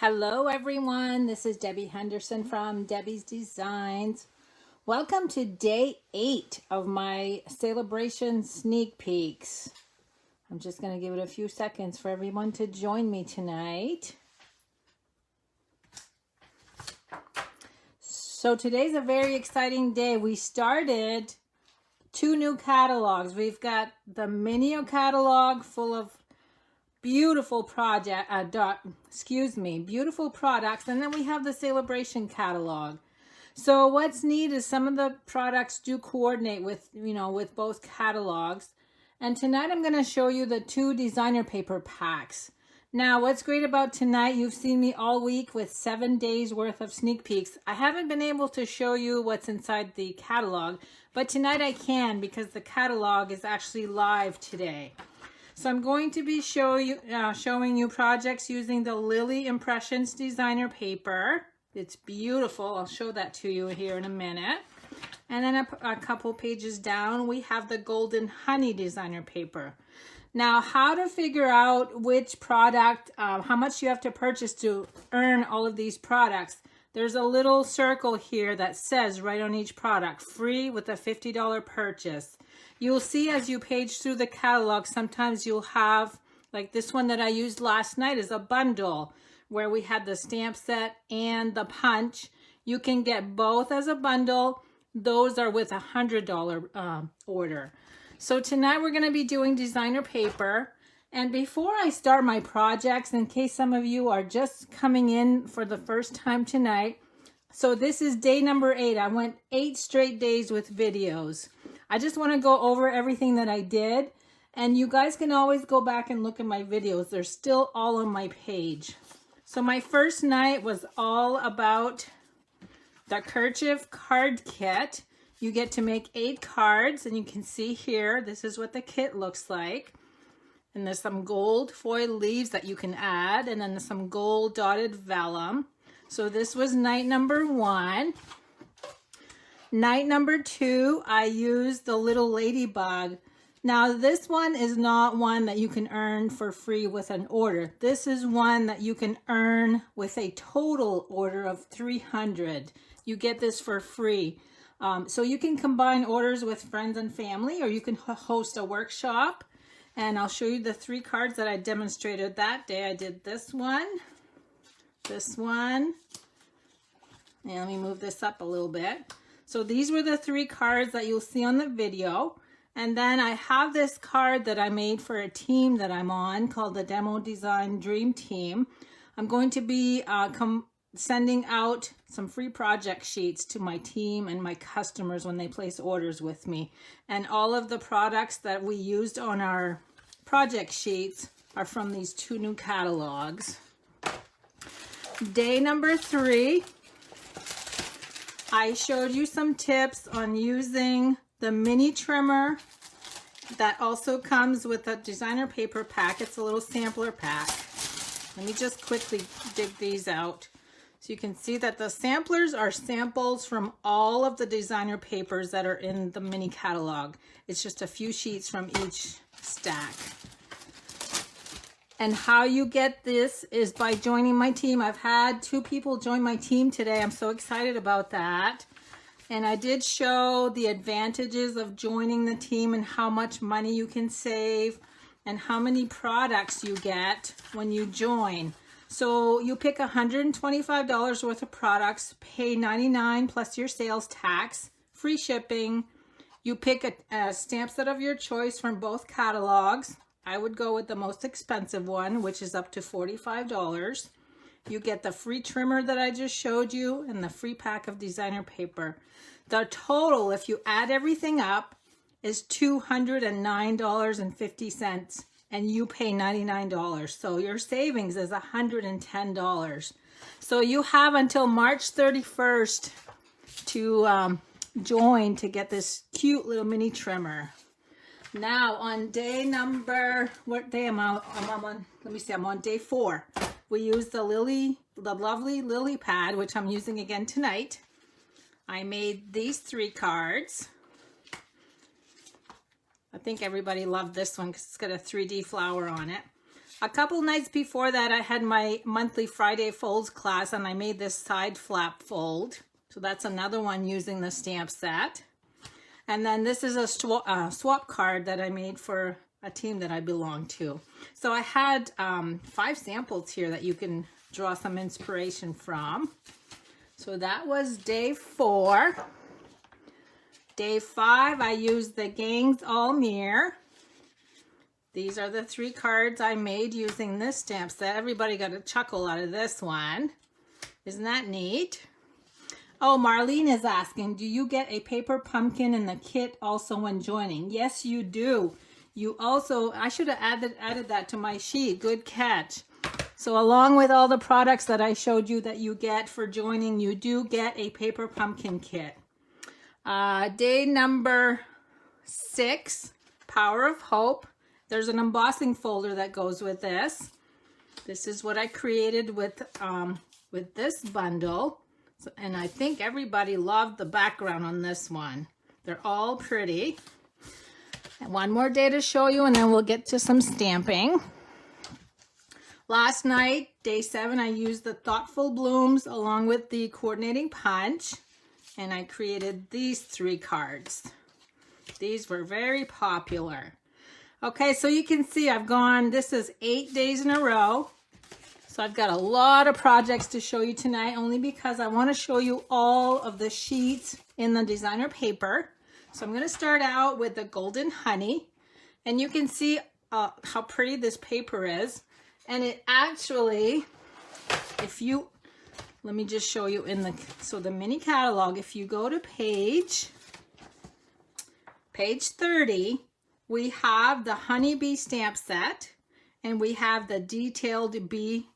Hello everyone, this is Debbie Henderson from Debbie's Designs. Welcome to day 8 of my Sale-A-Bration sneak peeks. I'm just going to give it a few seconds for everyone to join me tonight. So today's a very exciting day. We started 2 new catalogs. We've got the mini catalog full of beautiful beautiful products, and then we have the Sale-A-Bration catalog. So what's neat is some of the products do coordinate with with both catalogs. And tonight I'm going to show you the 2 designer paper packs. Now what's great about tonight, you've seen me all week with 7 days worth of sneak peeks. I haven't been able to show you what's inside the catalog, but tonight I can because the catalog is actually live today. So I'm going to be showing you projects using the Lily Impressions designer paper. It's beautiful. I'll show that to you here in a minute. And then a couple pages down, we have the Golden Honey designer paper. Now, how to figure out which product, how much you have to purchase to earn all of these products. There's a little circle here that says right on each product, free with a $50 purchase. You'll see as you page through the catalog, sometimes you'll have, like this one that I used last night is a bundle where we had the stamp set and the punch. You can get both as a bundle. Those are with a $100 order. So tonight we're going to be doing designer paper. And before I start my projects, in case some of you are just coming in for the first time tonight, so this is day number 8. I went 8 straight days with videos. I just want to go over everything that I did, and you guys can always go back and look at my videos. They're still all on my page. So my first night was all about the kerchief card kit. You get to make 8 cards, and you can see here, this is what the kit looks like. And there's some gold foil leaves that you can add, and then there's some gold dotted vellum. So this was night number 1. Night number 2, I used the little ladybug. Now this one is not one that you can earn for free with an order. This is one that you can earn with a total order of 300. You get this for free. So you can combine orders with friends and family, or you can host a workshop. And I'll show you the 3 cards that I demonstrated that day. I did this one, and let me move this up a little bit. So these were the 3 cards that you'll see on the video. And then I have this card that I made for a team that I'm on called the Demo Design Dream Team. I'm going to be sending out some free project sheets to my team and my customers when they place orders with me. And all of the products that we used on our project sheets are from these 2 new catalogs. Day number 3, I showed you some tips on using the mini trimmer that also comes with a designer paper pack. It's a little sampler pack. Let me just quickly dig these out. So you can see that the samplers are samples from all of the designer papers that are in the mini catalog. It's just a few sheets from each stack. And how you get this is by joining my team. I've had 2 people join my team today. I'm so excited about that. And I did show the advantages of joining the team and how much money you can save and how many products you get when you join. So you pick $125 worth of products, pay $99 plus your sales tax, free shipping. You pick a stamp set of your choice from both catalogs. I would go with the most expensive one, which is up to $45. You get the free trimmer that I just showed you and the free pack of designer paper. The total, if you add everything up, is $209.50. And you pay $99. So your savings is $110. So you have until March 31st to join to get this cute little mini trimmer. Now on day number, what day am I on? Let me see, I'm on day 4. We use the lovely lily pad, which I'm using again tonight. I made these 3 cards. I think everybody loved this one because it's got a 3D flower on it. A couple nights before that, I had my monthly Friday folds class, and I made this side flap fold. So that's another one using the stamp set. And then this is a swap card that I made for a team that I belong to. So I had 5 samples here that you can draw some inspiration from. So that was day 4. Day 5, I used the Gangs All Mirror. These are the 3 cards I made using this stamp set. Everybody got a chuckle out of this one. Isn't that neat? Oh, Marlene is asking, do you get a paper pumpkin in the kit also when joining? Yes, you do. You also, I should have added that to my sheet. Good catch. So along with all the products that I showed you that you get for joining, you do get a paper pumpkin kit. Day number 6, Power of Hope. There's an embossing folder that goes with this. This is what I created with this bundle. So, and I think everybody loved the background on this one. They're all pretty. And one more day to show you, and then we'll get to some stamping. Last night, day 7, I used the Thoughtful Blooms along with the coordinating punch, and I created these 3 cards. These were very popular. Okay, so you can see I've gone, this is 8 days in a row. So I've got a lot of projects to show you tonight, only because I want to show you all of the sheets in the designer paper. So I'm going to start out with the Golden Honey, and you can see how pretty this paper is. And it actually, let me just show you so the mini catalog, if you go to page 30, we have the honeybee stamp set, and we have the detailed bee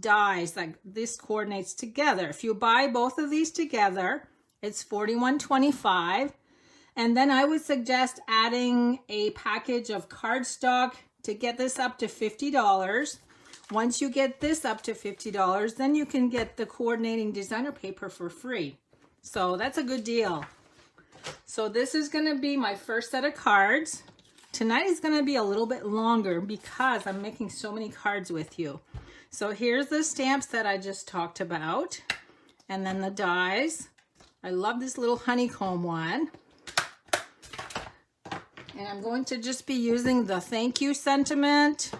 dies. Like this coordinates together. If you buy both of these together, it's $41.25. And then I would suggest adding a package of cardstock to get this up to $50. Once you get this up to $50, then you can get the coordinating designer paper for free. So that's a good deal. So this is going to be my first set of cards. Tonight is going to be a little bit longer because I'm making so many cards with you. So here's the stamps that I just talked about, and then the dies. I love this little honeycomb one. And I'm going to just be using the thank you sentiment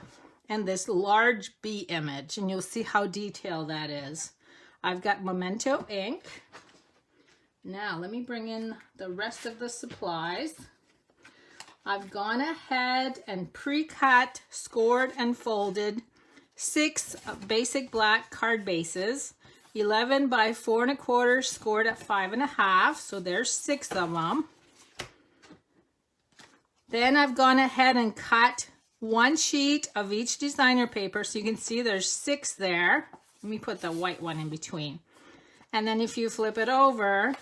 and this large bee image, and you'll see how detailed that is. I've got Memento ink. Now let me bring in the rest of the supplies. I've gone ahead and pre-cut, scored, and folded 6 basic black card bases, 11 by 4 1/4, scored at 5 1/2, so there's 6 of them. Then I've gone ahead and cut 1 sheet of each designer paper, so you can see there's 6 there. Let me put the white one in between. And then if you flip it over,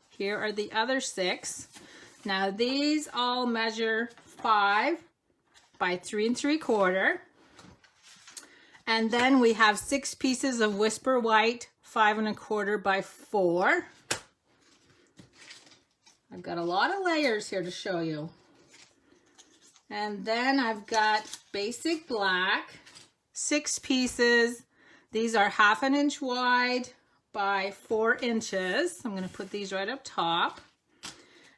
here are the other 6. Now these all measure 5 by 3 3/4. And then we have 6 pieces of Whisper White, 5 1/4 by 4. I've got a lot of layers here to show you. And then I've got basic black, 6 pieces. These are 1/2 inch wide by 4 inches. I'm going to put these right up top.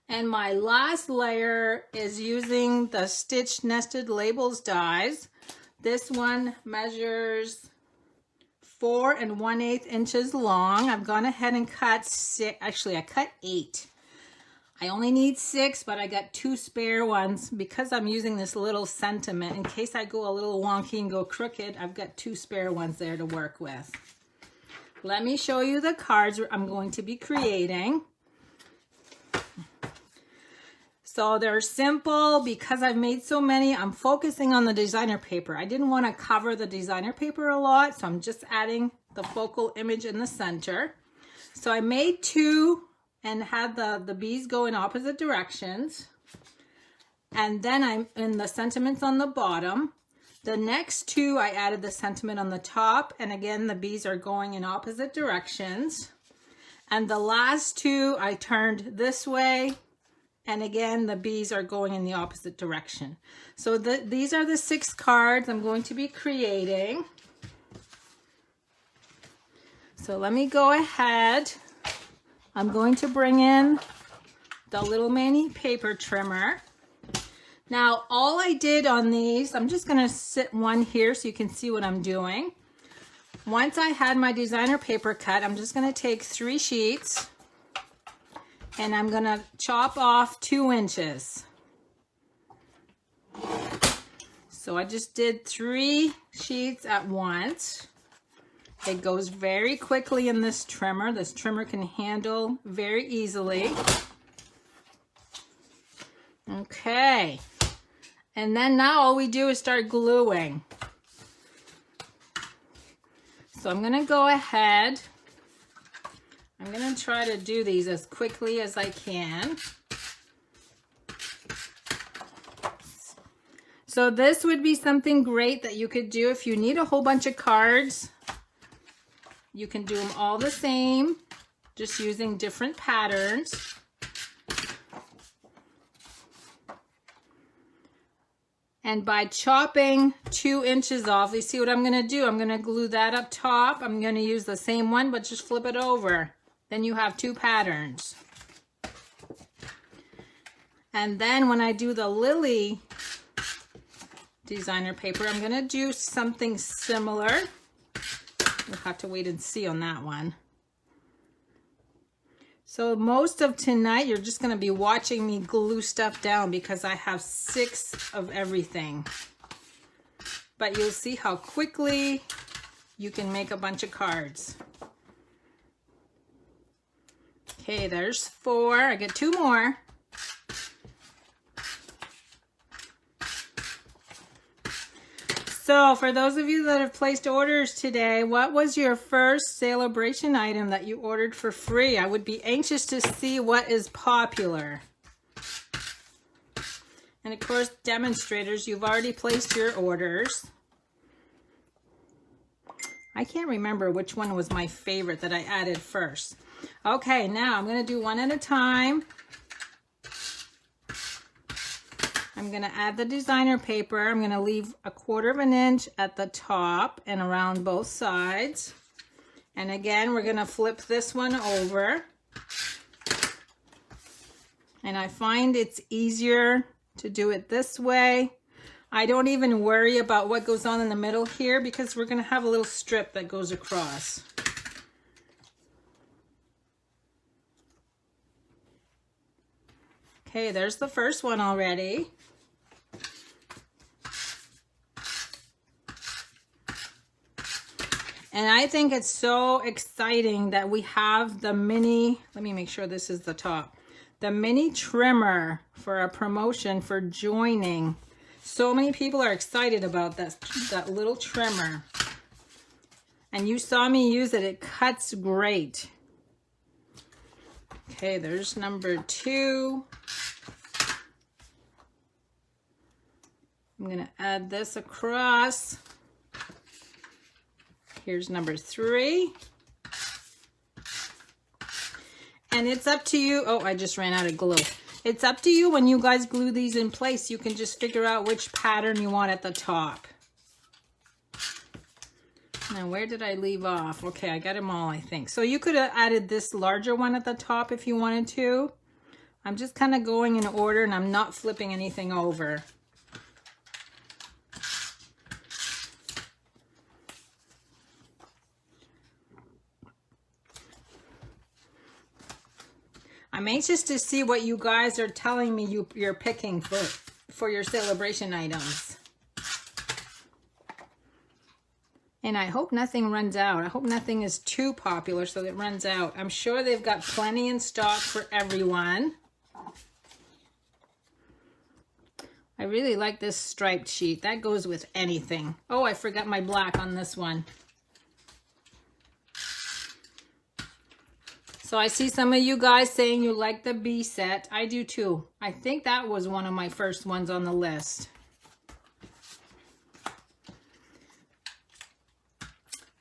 And my last layer is using the Stitch Nested Labels dies. This one measures 4 1/8 inches long. I've gone ahead and cut 6. Actually, I cut 8. I only need 6, but I got 2 spare ones because I'm using this little sentiment. In case I go a little wonky and go crooked, I've got 2 spare ones there to work with. Let me show you the cards I'm going to be creating. So they're simple because I've made so many. I'm focusing on the designer paper. I didn't want to cover the designer paper a lot, so I'm just adding the focal image in the center. So I made 2 and had the bees go in opposite directions. And then I'm in the sentiments on the bottom. The next 2, I added the sentiment on the top. And again, the bees are going in opposite directions. And the last 2, I turned this way And again, the bees are going in the opposite direction. So these are the 6 cards I'm going to be creating. So let me go ahead. I'm going to bring in the little mini paper trimmer. Now, all I did on these, I'm just going to sit one here so you can see what I'm doing. Once I had my designer paper cut, I'm just going to take 3 sheets and I'm going to chop off 2 inches. So I just did 3 sheets at once. It goes very quickly in this trimmer. This trimmer can handle very easily. Okay. And then now all we do is start gluing. So I'm going to go ahead. I'm going to try to do these as quickly as I can. So this would be something great that you could do if you need a whole bunch of cards. You can do them all the same, just using different patterns. And by chopping 2 inches off, you see what I'm going to do? I'm going to glue that up top. I'm going to use the same one, but just flip it over. Then you have 2 patterns. And then when I do the lily designer paper, I'm going to do something similar. We'll have to wait and see on that one. So most of tonight, you're just going to be watching me glue stuff down because I have 6 of everything. But you'll see how quickly you can make a bunch of cards. Okay, there's 4. I get 2 more. So for those of you that have placed orders today, what was your first Sale-A-Bration item that you ordered for free? I would be anxious to see what is popular. And of course, demonstrators, you've already placed your orders. I can't remember which one was my favorite that I added first. Okay, now I'm going to do one at a time. I'm going to add the designer paper. I'm going to leave 1/4 inch at the top and around both sides. And again, we're going to flip this one over. And I find it's easier to do it this way. I don't even worry about what goes on in the middle here because we're going to have a little strip that goes across. Okay, there's the first one already. And I think it's so exciting that we have the mini, let me make sure this is the top, the mini trimmer for a promotion for joining. So many people are excited about that little trimmer. And you saw me use it. It cuts great. Okay, there's number 2. I'm going to add this across. Here's number 3. And it's up to you. Oh, I just ran out of glue. It's up to you when you guys glue these in place. You can just figure out which pattern you want at the top. Now, where did I leave off? Okay, I got them all, I think. So you could have added this larger one at the top if you wanted to. I'm just kind of going in order and I'm not flipping anything over. I'm anxious to see what you guys are telling me you're picking for your Sale-A-Bration items. And I hope nothing runs out. I hope nothing is too popular so that it runs out. I'm sure they've got plenty in stock for everyone. I really like this striped sheet. That goes with anything. Oh, I forgot my black on this one. So I see some of you guys saying you like the bee set. I do too. I think that was one of my first ones on the list.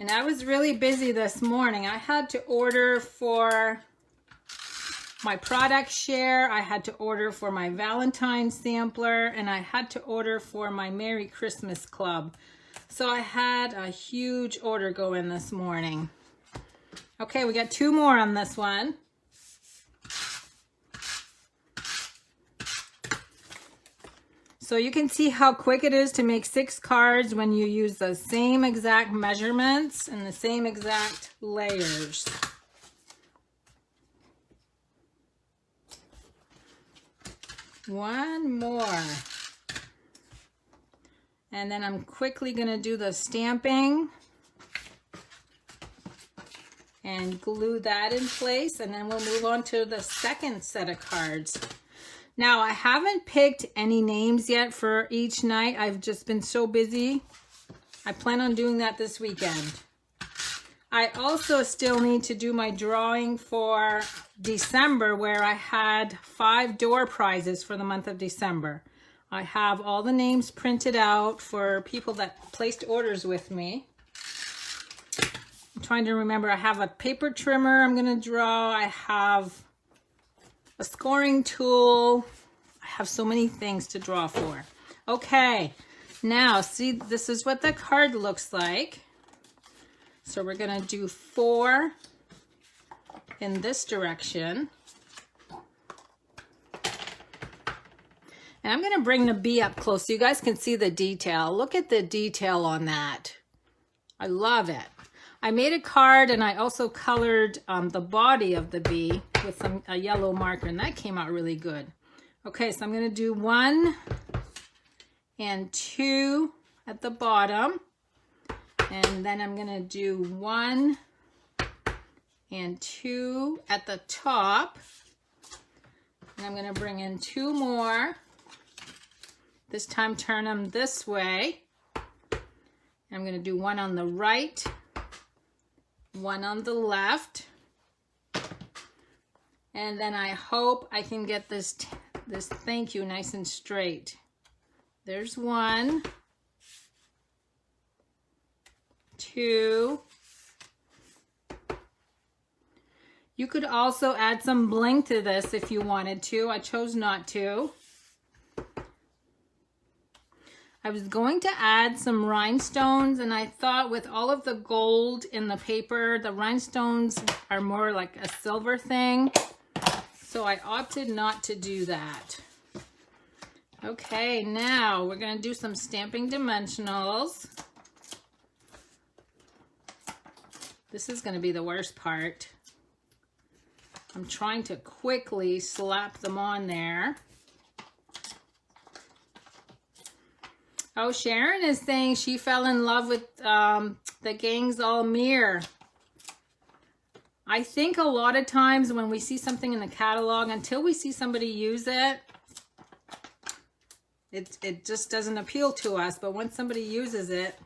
And I was really busy this morning. I had to order for my product share. I had to order for my Valentine's sampler, and I had to order for my Merry Christmas Club. So I had a huge order go in this morning. Okay, we got 2 more on this one. So you can see how quick it is to make 6 cards when you use the same exact measurements and the same exact layers. One more. And then I'm quickly going to do the stamping and glue that in place, and then we'll move on to the second set of cards. Now, I haven't picked any names yet for each night. I've just been so busy. I plan on doing that this weekend. I also still need to do my drawing for December, where I had 5 door prizes for the month of December. I have all the names printed out for people that placed orders with me. I'm trying to remember. I have a paper trimmer I'm going to draw. I have a scoring tool. I have so many things to draw for. Okay, now see, this is what the card looks like. So we're going to do 4 in this direction. And I'm going to bring the bee up close so you guys can see the detail. Look at the detail on that. I love it. I made a card, and I also colored the body of the bee with a yellow marker, and that came out really good. Okay, so I'm going to do 1 and 2 at the bottom, and then I'm going to do 1 and 2 at the top, and I'm going to bring in 2 more. This time turn them this way. I'm going to do 1 on the right, 1 on the left, and then I hope I can get this thank you nice and straight. There's 1, 2. You could also add some bling to this if you wanted to. I chose not to. I was going to add some rhinestones, and I thought with all of the gold in the paper, the rhinestones are more like a silver thing. So I opted not to do that. Okay, now we're going to do some stamping dimensionals. This is going to be the worst part. I'm trying to quickly slap them on there. Oh, Sharon is saying she fell in love with the Gangs All Mirror. I think a lot of times when we see something in the catalog, until we see somebody use it, it just doesn't appeal to us. But once somebody uses it,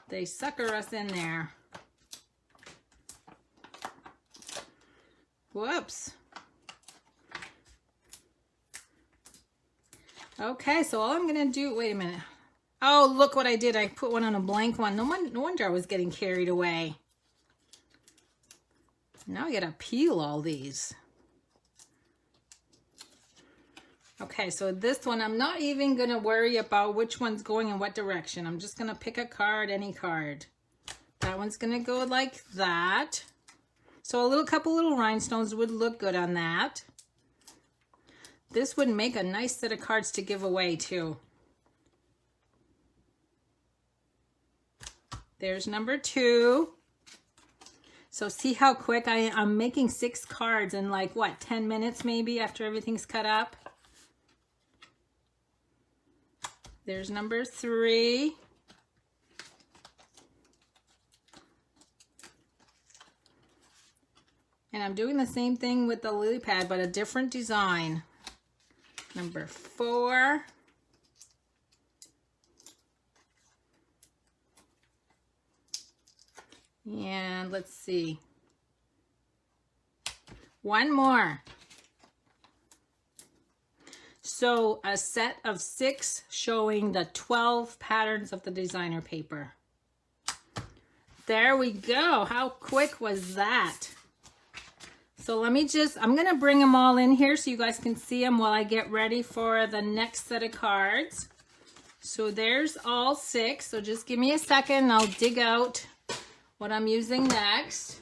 they sucker us in there. Whoops. Okay, so all I'm going to do, wait a minute. Oh, look what I did. I put one on a blank one. No wonder I was getting carried away. Now I got to peel all these. Okay, so this one, I'm not even going to worry about which one's going in what direction. I'm just going to pick a card, any card. That one's going to go like that. So a couple little rhinestones would look good on that. This would make a nice set of cards to give away too. There's number 2. So see how quick I'm making 6 cards in like what, 10 minutes maybe after everything's cut up. There's number 3. And I'm doing the same thing with the lily pad, but a different design. Number 4. And let's see. 1 more. So a set of 6 showing the 12 patterns of the designer paper. There we go. How quick was that? So I'm going to bring them all in here so you guys can see them while I get ready for the next set of cards. So there's all 6. So just give me a second and I'll dig out what I'm using next.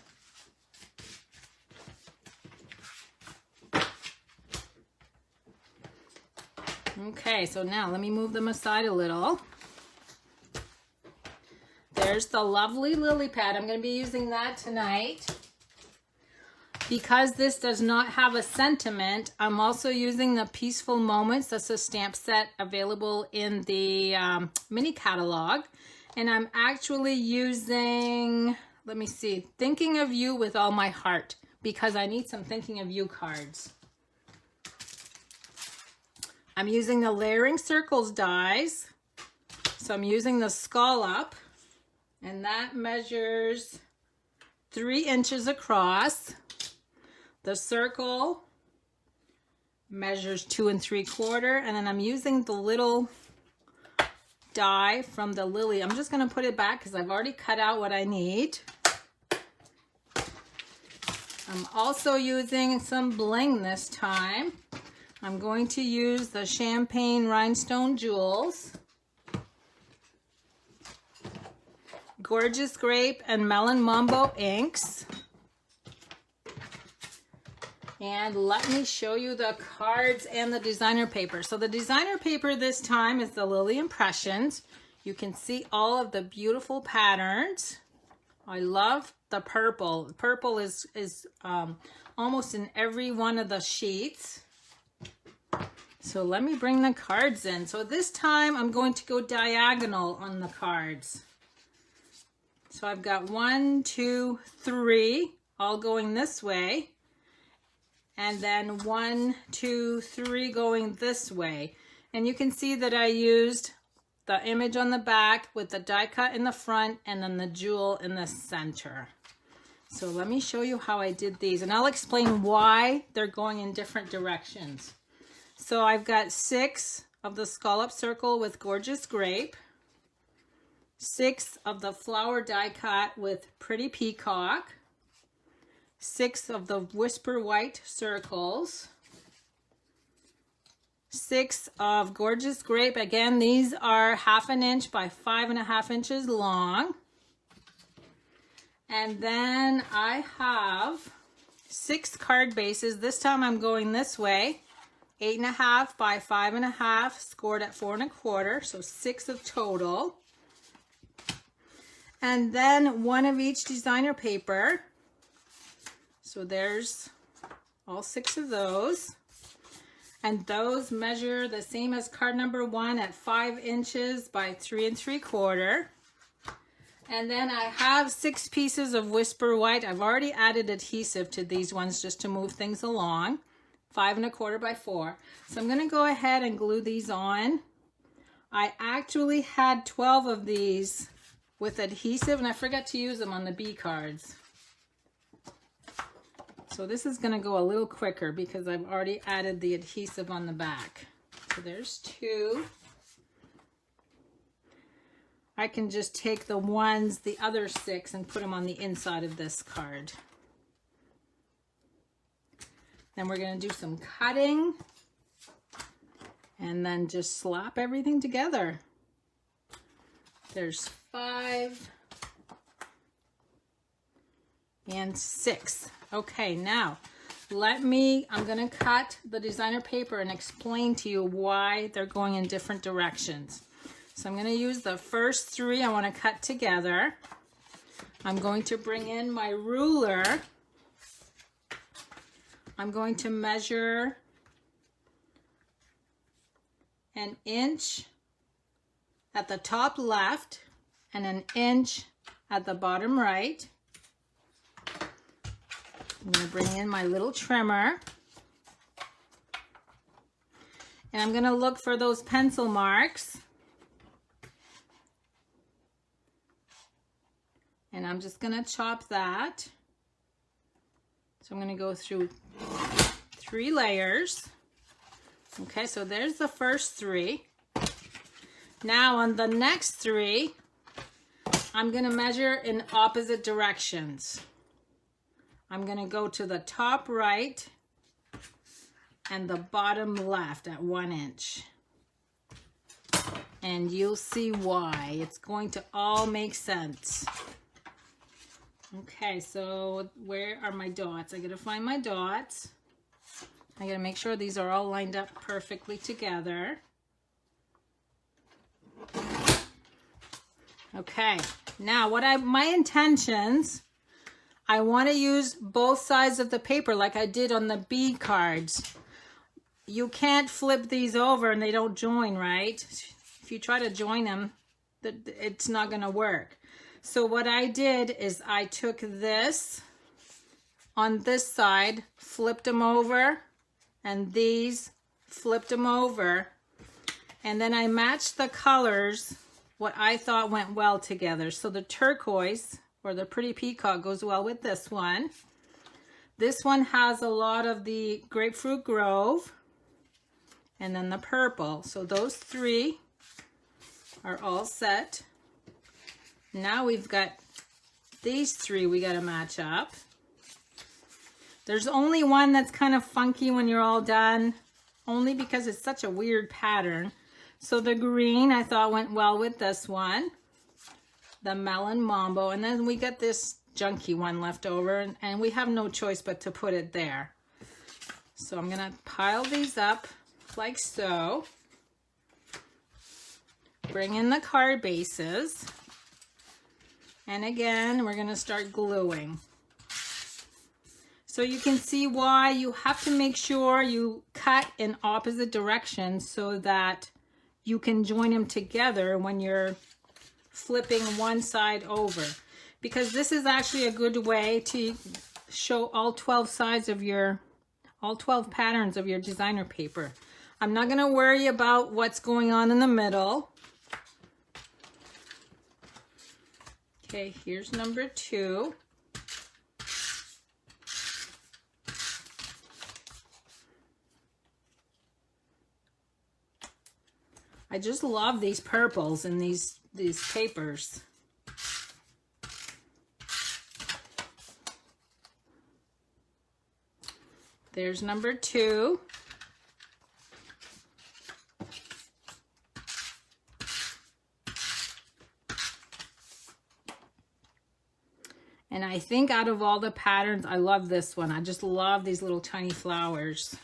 Okay, so now let me move them aside a little. There's the lovely lily pad. I'm going to be using that tonight. Because this does not have a sentiment, I'm also using the Peaceful Moments. That's a stamp set available in the mini catalog. And I'm actually using, let me see, Thinking of You with All My Heart, because I need some Thinking of You cards. I'm using the Layering Circles dies. So I'm using the Scallop, and that measures 3 inches across. The circle measures 2 3/4, and then I'm using the little die from the lily. I'm just going to put it back because I've already cut out what I need. I'm also using some bling this time. I'm going to use the Champagne Rhinestone Jewels, Gorgeous Grape and Melon Mambo inks. And let me show you the cards and the designer paper. So the designer paper this time is the Lily Impressions. You can see all of the beautiful patterns. I love the purple. Purple is almost in every one of the sheets. So let me bring the cards in. So this time I'm going to go diagonal on the cards. So I've got 1, 2, 3 all going this way. And then 1, 2, 3 going this way. And you can see that I used the image on the back with the die cut in the front and then the jewel in the center. So let me show you how I did these, and I'll explain why they're going in different directions. So I've got 6 of the Scallop Circle with Gorgeous Grape, 6 of the flower die cut with Pretty Peacock, 6 of the Whisper White circles, 6 of Gorgeous Grape. Again, these are 1/2 inch by 5.5 inches long. And then I have 6 card bases. This time I'm going this way, 8.5 by 5.5, scored at 4 1/4, so 6 of total. And then 1 of each designer paper. So there's all 6 of those. And those measure the same as card number 1 at 5 inches by 3 3/4. And then I have 6 pieces of Whisper White. I've already added adhesive to these ones just to move things along. 5 1/4 by 4. So I'm going to go ahead and glue these on. I actually had 12 of these with adhesive, and I forgot to use them on the B cards. So this is going to go a little quicker because I've already added the adhesive on the back. So there's 2. I can just take the ones, the other 6, and put them on the inside of this card. Then we're going to do some cutting and then just slap everything together. There's 5 and 6. Okay, now I'm going to cut the designer paper and explain to you why they're going in different directions. So I'm going to use the first 3 I want to cut together. I'm going to bring in my ruler. I'm going to measure 1 inch at the top left and 1 inch at the bottom right. I'm going to bring in my little trimmer. And I'm going to look for those pencil marks. And I'm just going to chop that. So I'm going to go through 3 layers. Okay, so there's the first 3. Now on the next 3, I'm going to measure in opposite directions. I'm going to go to the top right and the bottom left at 1 inch. And you'll see why. It's going to all make sense. Okay, so where are my dots? I gotta find my dots. I gotta make sure these are all lined up perfectly together. Okay, now my intentions, I want to use both sides of the paper like I did on the bead cards. You can't flip these over and they don't join, right? If you try to join them, it's not going to work. So what I did is I took this on this side, flipped them over, and these flipped them over, and then I matched the colors, what I thought went well together. So the turquoise, or the pretty peacock, goes well with this one. This one has a lot of the grapefruit grove, and then the purple. So those three are all set. Now we've got these three we got to match up. There's only one that's kind of funky when you're all done, only because it's such a weird pattern. So the green I thought went well with this one, the melon mambo, and then we got this junky one left over, and we have no choice but to put it there. So I'm gonna pile these up like so. Bring in the card bases, and again we're going to start gluing. So you can see why you have to make sure you cut in opposite directions so that you can join them together when you're flipping one side over, because this is actually a good way to show all 12 sides of all 12 patterns of your designer paper. I'm not going to worry about what's going on in the middle. Okay, here's number 2. I just love these purples in these papers. There's number 2. And I think out of all the patterns, I love this one. I just love these little tiny flowers.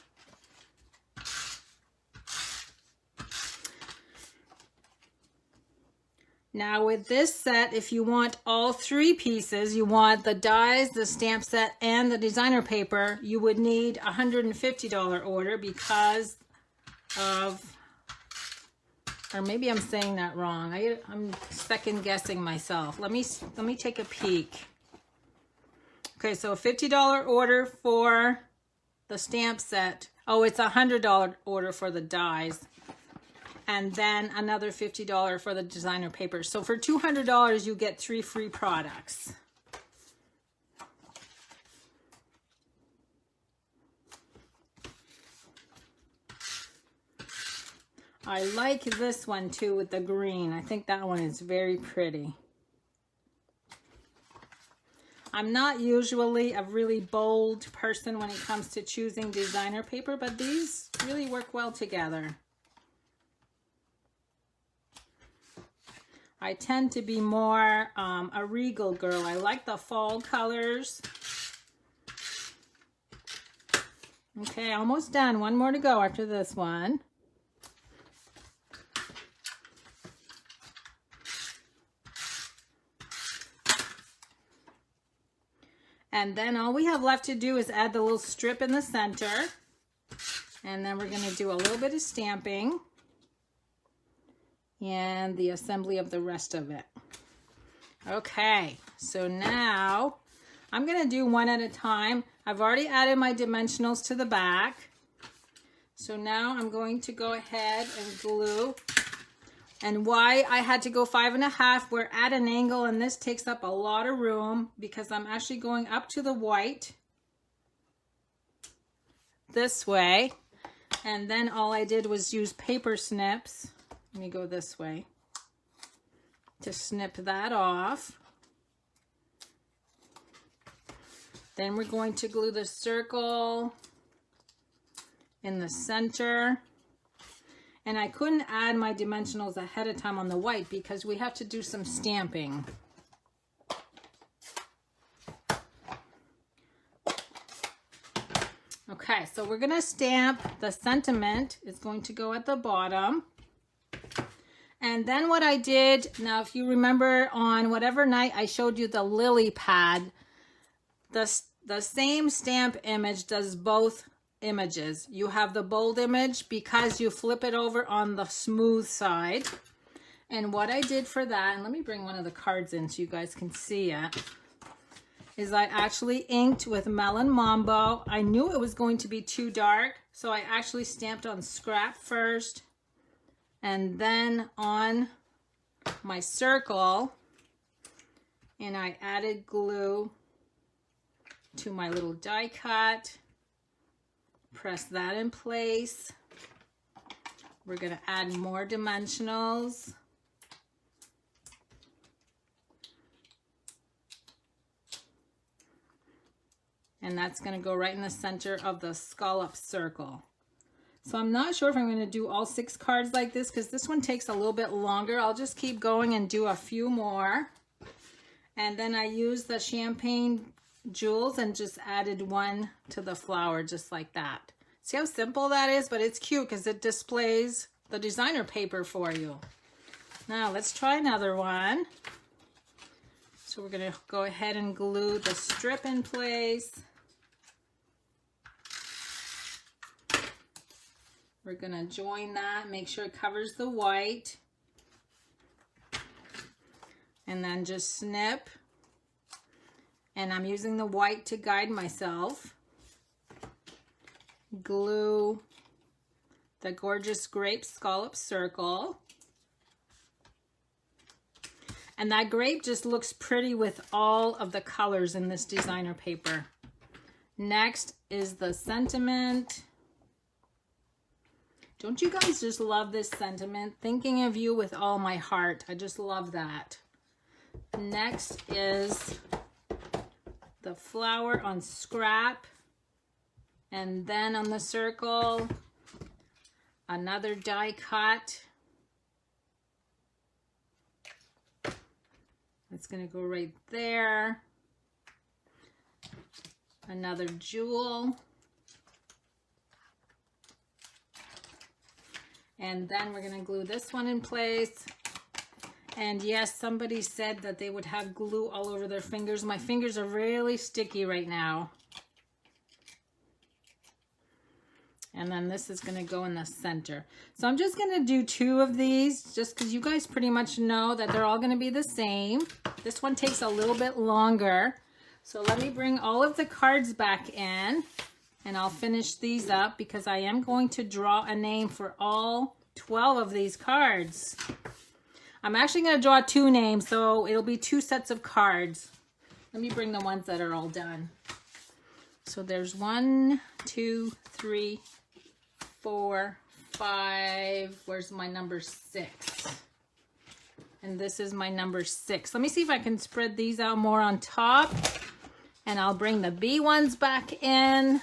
Now with this set, if you want all 3 pieces, you want the dies, the stamp set, and the designer paper, you would need a $150 order because of, or maybe I'm saying that wrong. I'm second guessing myself. Let me take a peek. Okay, so a $50 order for the stamp set. Oh, it's a $100 order for the dies. And then another $50 for the designer paper. So for $200, you get 3 free products. I like this one too with the green. I think that one is very pretty. I'm not usually a really bold person when it comes to choosing designer paper, but these really work well together. I tend to be more a regal girl. I like the fall colors. Okay, almost done. One more to go after this one. And then all we have left to do is add the little strip in the center. And then we're going to do a little bit of stamping and the assembly of the rest of it. Okay, so now I'm going to do one at a time. I've already added my dimensionals to the back. So now I'm going to go ahead and glue. And why I had to go 5.5, we're at an angle and this takes up a lot of room because I'm actually going up to the white this way. And then all I did was use paper snips. Let me go this way to snip that off. Then we're going to glue the circle in the center. And I couldn't add my dimensionals ahead of time on the white because we have to do some stamping. Okay, so we're gonna stamp the sentiment. It's going to go at the bottom. And then what I did, now if you remember on whatever night I showed you the lily pad, the same stamp image does both images. You have the bold image because you flip it over on the smooth side. And what I did for that, and let me bring one of the cards in so you guys can see it, is I actually inked with Melon Mambo. I knew it was going to be too dark, so I actually stamped on scrap first and then on my circle, and I added glue to my little die cut. Press that in place. We're going to add more dimensionals. And that's going to go right in the center of the scallop circle. So I'm not sure if I'm going to do all 6 cards like this because this one takes a little bit longer. I'll just keep going and do a few more. And then I used the champagne jewels and just added one to the flower just like that. See how simple that is? But it's cute because it displays the designer paper for you. Now let's try another one. So we're going to go ahead and glue the strip in place. We're going to join that, make sure it covers the white. And then just snip. And I'm using the white to guide myself. Glue the gorgeous grape scallop circle. And that grape just looks pretty with all of the colors in this designer paper. Next is the sentiment. Don't you guys just love this sentiment? Thinking of you with all my heart. I just love that. Next is the flower on scrap. And then on the circle, another die cut. It's going to go right there. Another jewel. And then we're going to glue this one in place. And yes, somebody said that they would have glue all over their fingers. My fingers are really sticky right now. And then this is going to go in the center. So I'm just going to do 2 of these just because you guys pretty much know that they're all going to be the same. This one takes a little bit longer. So let me bring all of the cards back in and I'll finish these up because I am going to draw a name for all 12 of these cards. I'm actually going to draw 2 names, so it'll be 2 sets of cards. Let me bring the ones that are all done. So there's 1, 2, 3, 4, 5. Where's my number 6? And this is my number 6. Let me see if I can spread these out more on top. And I'll bring the B ones back in.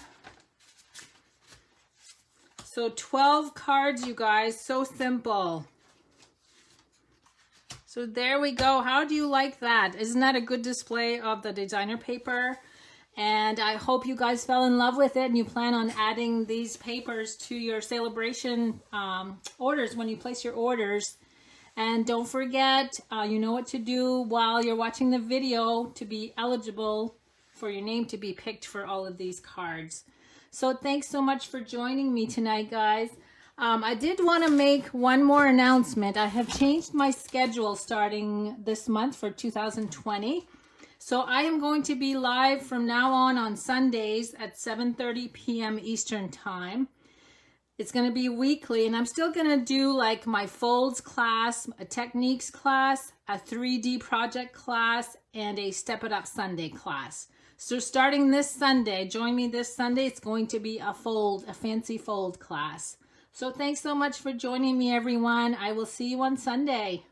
So 12 cards, you guys. So simple. So there we go. How do you like that? Isn't that a good display of the designer paper? And I hope you guys fell in love with it and you plan on adding these papers to your Sale-A-Bration orders when you place your orders. And don't forget, you know what to do while you're watching the video to be eligible for your name to be picked for all of these cards. So thanks so much for joining me tonight, guys. I did want to make one more announcement. I have changed my schedule starting this month for 2020. So I am going to be live from now on Sundays at 7:30 p.m. Eastern Time. It's going to be weekly, and I'm still going to do like my folds class, a techniques class, a 3D project class, and a Step It Up Sunday class. So starting this Sunday, join me this Sunday. It's going to be a fancy fold class. So thanks so much for joining me, everyone. I will see you on Sunday.